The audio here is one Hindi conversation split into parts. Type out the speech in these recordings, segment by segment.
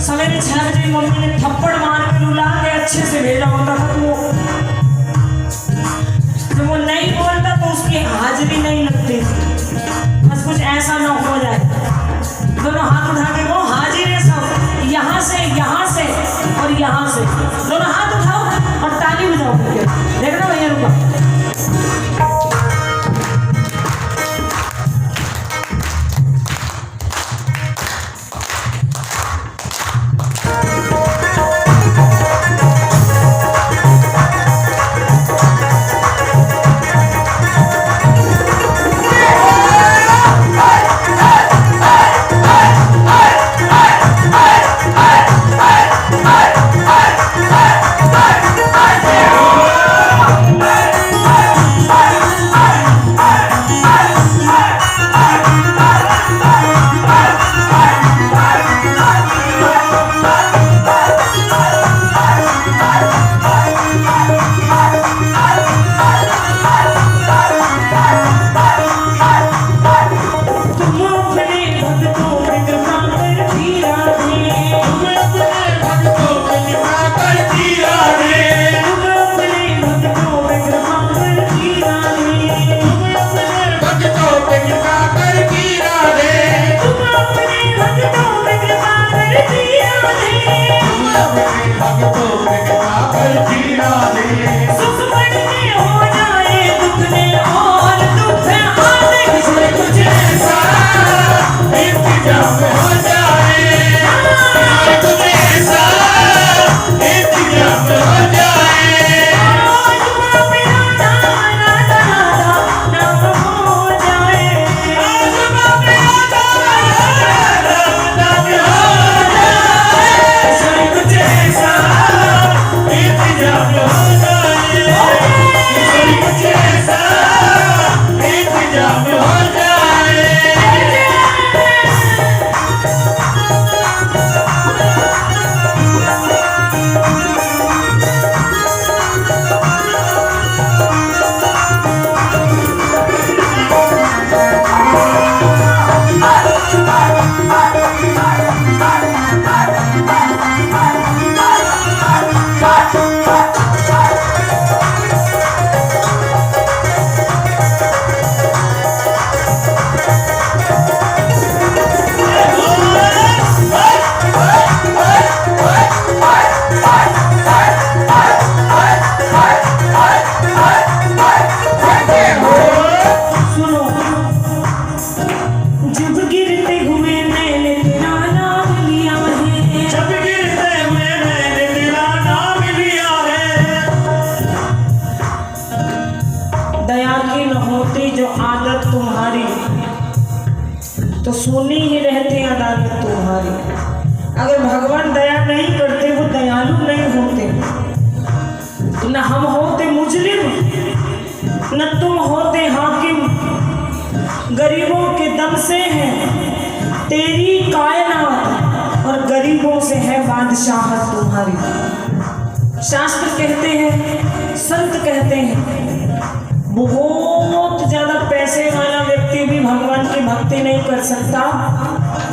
सवेरे 6 बजे मम्मी ने थप्पड़ मार के रुला के अच्छे से भेजा होता था, तो वो नहीं बोलता तो उसकी हाजिरी नहीं लगती। बस कुछ ऐसा ना हो जाए, दोनों हाथ उठा के वो हाजिर है सब, यहाँ से और यहाँ से दोनों हाथ उठाओ और ताली बजाओ। देखना भैया रुका। तो सुनी ही रहते अदालत तुम्हारी। अगर भगवान दया नहीं करते, वो दयालु नहीं होते, न हम होते मुजरिम, न तुम होते हाकिम। गरीबों के दम से है तेरी कायनात और गरीबों से है बादशाहत तुम्हारी। शास्त्र कहते हैं, संत कहते हैं बहुत ज्यादा पैसे वाला व्यक्ति भी भगवान की भक्ति नहीं कर सकता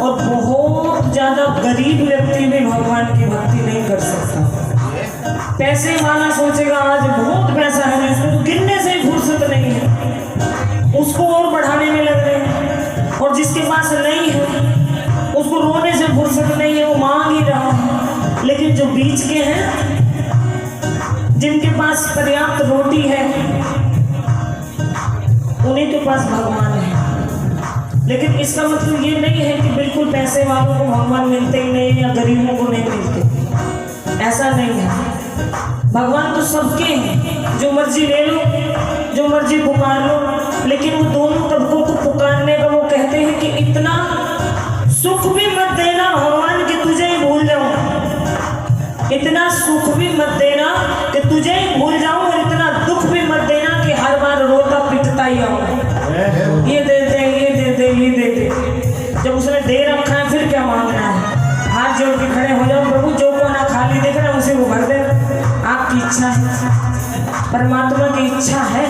और बहुत ज्यादा गरीब व्यक्ति भी भगवान की भक्ति नहीं कर सकता। पैसे वाला सोचेगा आज बहुत पैसा है, उसको तो गिनने से ही फुर्सत नहीं है, उसको और बढ़ाने में लग रहे हैं। और जिसके पास नहीं है उसको रोने से फुर्सत नहीं है, वो मांग ही रहा है। लेकिन जो बीच के हैं, जिनके पास पर्याप्त रोटी है, उन्हीं के पास भगवान है। लेकिन इसका मतलब ये नहीं है कि बिल्कुल पैसे वालों को भगवान मिलते ही नहीं या गरीबों को नहीं मिलते, ऐसा नहीं है। भगवान तो सबके हैं, जो मर्जी ले लो, जो मर्जी पुकार लो। लेकिन वो दोनों तबकों को पुकारने का वो कहते हैं कि इतना सुख भी मत देना भगवान कि तुझे ही भूल जाऊं, इतना सुख भी मत देना कि तुझे ही भूल जाऊं, और इतना दुख भी मत देना कि हर बार रोता पिटता ही आऊं। ये दे दे, ये दे दे, ये दे दे। जब उसने दे रखा है फिर क्या मांगना है? हाथ जोड़ के खड़े हो जाओ, प्रभु जो कोना खाली दिख रहा है उसे वो भर दे। आपकी इच्छा है, परमात्मा की इच्छा है,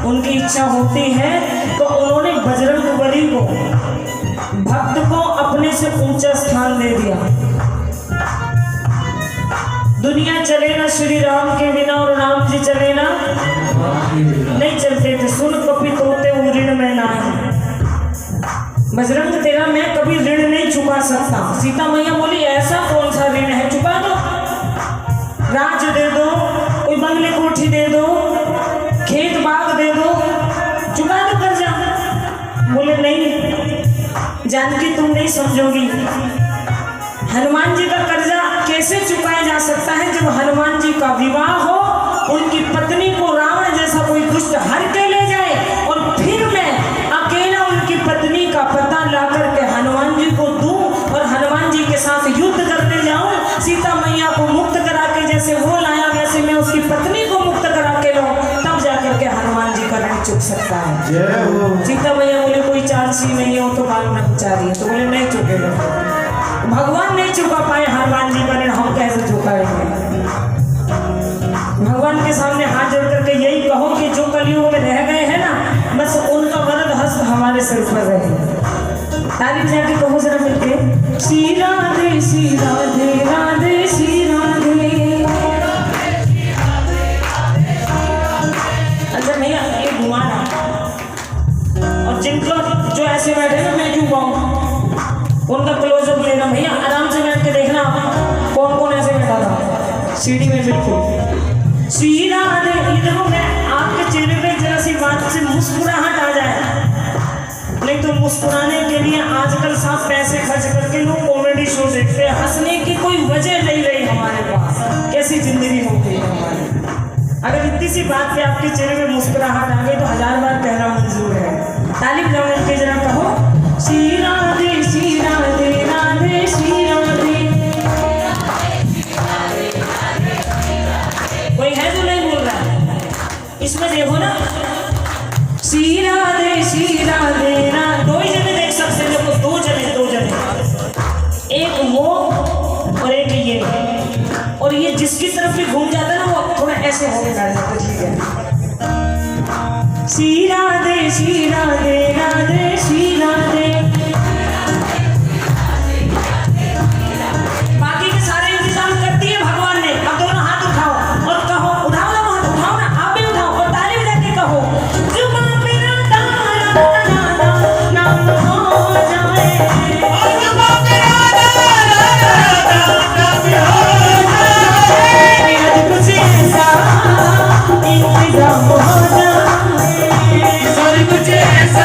उनकी इच्छा होती है तो उन्होंने बजरंगबली को, भक्त को अपने से ऊंचा स्थान दे दिया। दुनिया चले ना श्री राम के बिना, और राम जी चले ना नहीं चलते थे। सुन कपि तोते ऋण में ना, बजरंग तेरा मैं कभी ऋण नहीं चुका सकता। सीता मैया बोली ऐसा कौन सा ऋण है, चुका दो, राज दे दो, कोई बंगले कोठी दे दो, खेत बाग दे दो, चुका दो कर्जा। बोले नहीं जानकी तुम नहीं समझोगी, हनुमान जी का कर्जा कैसे चुकाया जा सकता है जब हनुमान जी का विवाह हो, उनकी पत्नी को रावण जैसा कोई दुष्ट हर के ले जाए, और फिर मैं अकेला उनकी पत्नी का पता ला करके हनुमान जी को दूं और हनुमान जी के साथ युद्ध करने जाऊं। सीता मैया को मुक्त करा के जैसे वो लाया वैसे मैं उसकी पत्नी को मुक्त करा के लाऊं, तब जाकर के हनुमान जी का ऋण चुक सकता है। सीता मैया बोले कोई चार्सी नहीं हो तो बाल ब्रह्मचारी है, तो बोले नहीं चुकेगा। भगवान नहीं चुका पाए हनुमान जी का ऋण, हम कैसे चुकाएंगे? भगवान के सामने हाथ जोड़ करके यही कहो कि जो कलयुग में रह गए हैं ना, बस उनका वरद हस्त हमारे सिर पर रहे। तारीफ जाके कहो जरा मिलके, श्री राधे श्री राधे राधे श्री राधे। अच्छा भैया ये घुमाना, और जिनको जो ऐसे बैठे ना मैं क्यों कहूँ, उनका क्लोजअप लेना। भैया आराम से बैठ के देखना कौन कौन ऐसे बैठा था सीढ़ी में। बिल्कुल श्री राधे, देखो मैं आपके चेहरे पे जरा सी बात से मुस्कुराहट आ जाए, नहीं तो मुस्कुराने के लिए आजकल सब पैसे खर्च करके लोग कॉमेडी शो देखते हैं, हंसने की कोई वजह नहीं रही हमारे पास। कैसी जिंदगी हो गई हमारी। अगर इतनी सी बात पे आपके चेहरे में मुस्कुराहट आ गई तो 1000 बार कहना मंजूर है। तालीम लगाओ इनके जरा, कहो श्री राधे श्री राधे राधे श्री राधे। कोई है जो नहीं बोल रहा है? इसमें देखो ना, श्री राधे श्री राधे राधे। दो ही जने देख सकते हैं, देखो दो जने, एक वो और एक ये, और ये जिसकी तरफ भी घूम जाता है ना वो थोड़ा ऐसे होके बैठ जाता है। ठीक है, श्री राधे श्री राधे राधे श्री राधे। बाकी के सारे इंतजाम कर दिए भगवान ने। अब दोनों हाथ उठाओ और कहो, उठाओ ना हाथ, उठाओ ना, आप भी उठाओ और ताली बजा के कहो, जुबान पे ना नाम हो जाए, और जुबान पे कुछ ऐसा इंतजाम हो जाए, कुछ ऐसा